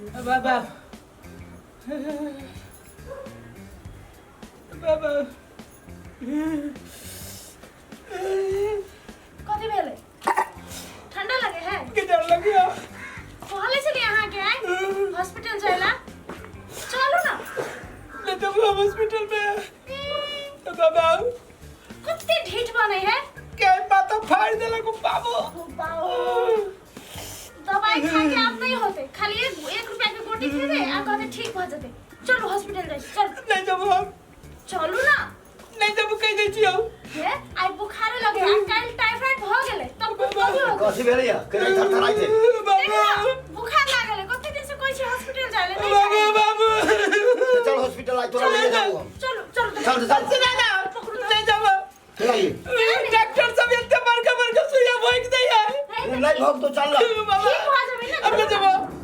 बाबा बाबा कथी भेले ठंडा लगे है के डर लगिया कहले से यहाँ के आए हॉस्पिटल जाइला चलो ना ले तो हॉस्पिटल में बाबा कितने ढीठ बने है क्या माथा फाड़ देला को बाबू दवाई खा के आप नहीं होते खाली 1 रुपया की गोटी खरीदे आ कहते ठीक हो जाते चलो हॉस्पिटल जाए चल नहीं जब चलो ना नहीं जब कह दे छियो है आई बुखार लगे आ काल टाइफाइड भ गेले तब को कथि हो कथि भेलै या केना थरथराइ छै बाबा बुखार लागले कते दिन से कोइ छै हॉस्पिटल जाले नहीं बाबू चल हॉस्पिटल आई तोरा ले जाऊ चलो चलो चल चल नहीं जब चलाइए डॉक्टर सब इतने बड़का सुइया भोग दे है नहीं भोग तो चल बाबा ठीक हो जाबे ना अब जब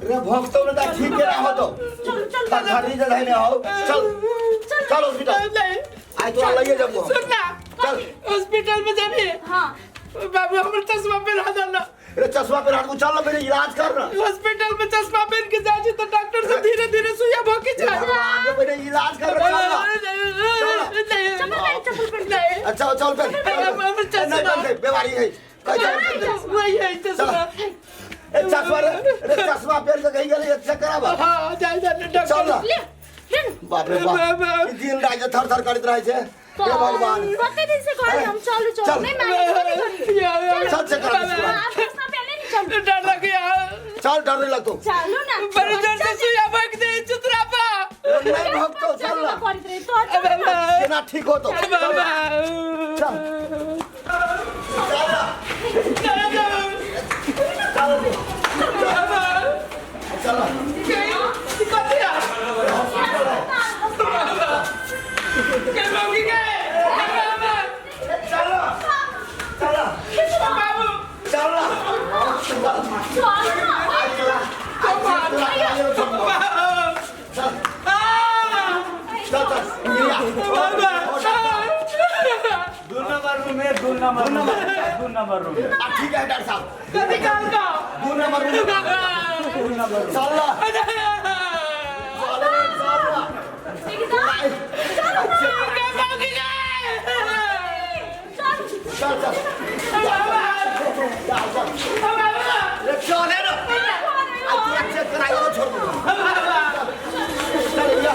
रे भोग तो ना ठीक के रहो तो चलो चलो खड़ी जगह ने आओ चल चल हॉस्पिटल नहीं आई तोरा ले जाऊ सुनना चल हॉस्पिटल में जाबी हां बाबू हमर चश्मा पहना देना रे चश्मा पे रात को चल ना मेरे इलाज कर ना हॉस्पिटल में चश्मा पहन के जाए तो डॉक्टर से धीरे-धीरे सुइया भोग के जाए आगे पहले इलाज कर चल ना अच्छा चल पे नहीं बीमारी है वही है चश्मा चश्मा रे चश्मा पहन के कहीं गेले चेक कराबा हां जाए डॉक्टर चल ना ले बाप रे बाप दिन रात थर करत रहे छे हे भगवान कते दिन से कहले हम चलो चलो नहीं माने चल चेक करा आप चश्मा पहले नहीं चल डर लग गया चल डर नहीं लगतो चलो ना बड़े जोर से सुइया भोग दे चुतरापा नहीं भगतो चल ना करित रहे तो केना ठीक हो तो चल बाबा चल चल दो नंबर रूम ठीक है डॉक्टर साहब कभी काल का 2 नंबर रूम चल ना चल चल चल चेक कराइए छोड़ दो चल या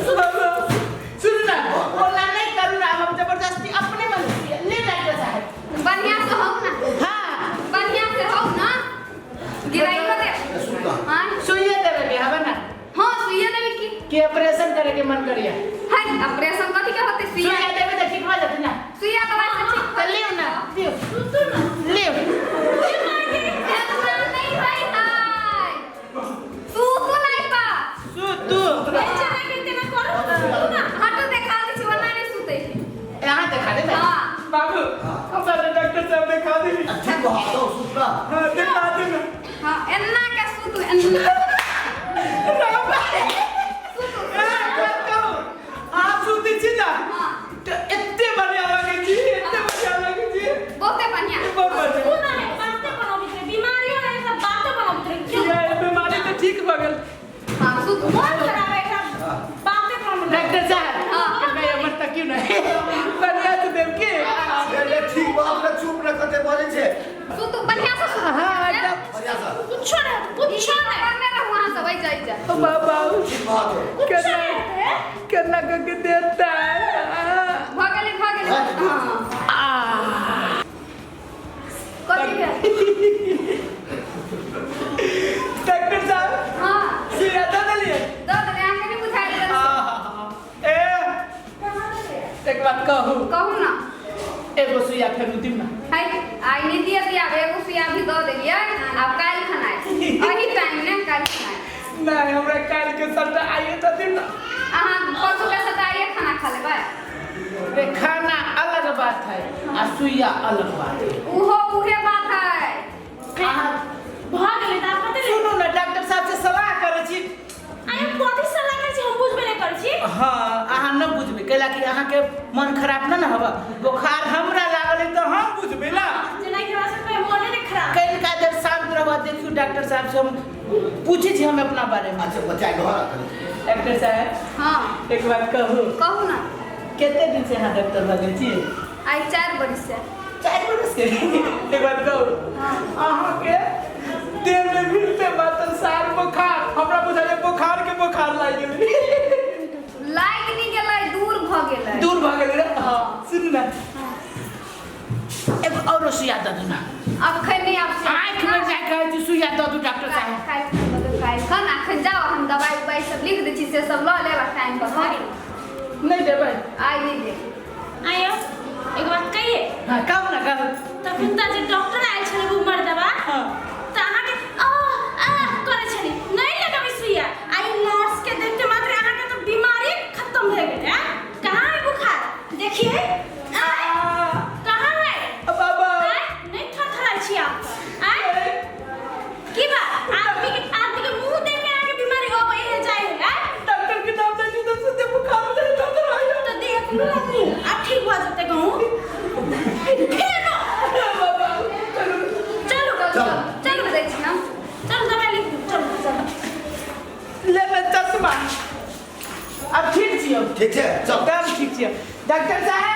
सुन ना बोला नहीं करूँ ना हम जबरदस्ती अपने मन से ले डॉक्टर साहब बढ़िया से हो ना हाँ बढ़िया से हो ना गिराई को दे हां सुइया देवे के हवे ना हां सुइया देवे कि ऑपरेशन करे के मन करिया हां ऑपरेशन कथि के होते सुइया देवे त ठीक हो जाते ना सुइया दवाई से ठीक तो लियो ना लियो लियो नहीं भाई हाय तू नहीं बा तू बेचा ना के ना करू ना हटो देखा दे वरना नहीं सुते यहाँ देखा दे हां बाबू हमारे डॉक्टर साहब देखा दे ठीक हो तो सुतला हां देखा दे ना हां एन्ना के सुतु एन्ना आप सुती छी ना इतने बढ़िया लगे जी इतने बढ़िया लगे जी बहुते बढ़िया बहुत बढ़िया सुना है बातें बनाओ बितरे बीमारियों है सब बातें बनाओ बितरे ये बीमारी तो ठीक हो गई हां सुतु बहुत खराब है सब बातें बनाओ डॉक्टर साहब हां मैं ये मत क्यों नहीं बढ़िया से देव के ये ठीक बात ना चुप न करते बोले छे सुतु बढ़िया से सुतु हां बढ़िया सा कुछ नहीं करने रह वहां से वही जाई जा ओ बाबा ठीक बात है करना करके देता है भागले हां कथि है डॉक्टर साहब हां सुइया दे लिए दर्द ले आके नहीं बुझाई दे ए एक बात कहूं ना एगो सुइया फेर दिम ना हाय आई नहीं दिया एगो सुइया भी दो देलिए अब काल खाना है वही टाइम ने काल खाना है नहीं हमरा काल के सट्टा आइए तो दिम ना अहां परसों के सदा ये खाना खा लेबे रे खाना अलग बात है आ सुइया अलग बात है उहे बात है भाग ले ता पते सुनो ना डॉक्टर साहब से सलाह करे छी आई कथि सलाह करे छी हम बुझबे नहीं कर छी हां अहाँ न बुझबे कैला कि अहाँ के मन खराब न हवा बुखार हमरा लागल है तो हम बुझबे ना जेना कि हमरा से मन नहीं खराब कल का जब शांत रहवा देखियो डॉक्टर साहब से हम पूछे छी हम अपना बारे में अच्छा बच्चा घर डॉक्टर साहब हां एक बात कहूं ना कितने दिन से यहाँ डॉक्टर लगे छी आई 4 बरस से 4 बरस के एक बात कहूं अहाँ के देह में मिलते मतलब सार बुखार हमरा बुझाय बुखार के बुखार लाग गेलै लाग नहीं गेलै दूर भ गेलै हां सुन ना एगो और सुइया दे ना अब नहीं आप आँख में जाके कहै छी सुइया दे दू डॉक्टर साहब खान अखन जाओ हम दवाई सब लिख दै छी से सब ल लेबा टाइम पर नहीं देबै आई नहीं दे आयो एक बात कहिए हां कहू ना कहू तखन त जे डॉक्टर आयल छले वो मर्दवा हां त अहाँ के करे छली नहीं लगाबी सुइया आई नर्स के देखते मात्र अहाँ के तो बीमारी खत्म भ गेल है कहां है बुखार देखिए कहां है बाबा नहीं थरथराई छी आप की बात आदमी के मुंह देख के आगे बीमारी हो गई है जाए है डॉक्टर के नाम ले तो सुते बुखार नहीं तो आया तो देख लो आप ठीक हो जाते कहूं बाबा चलो देख छी हम चलो दवाई लिख चलो ले ले चश्मा अब ठीक छियो ठीक है चल एकदम ठीक छियो डॉक्टर साहब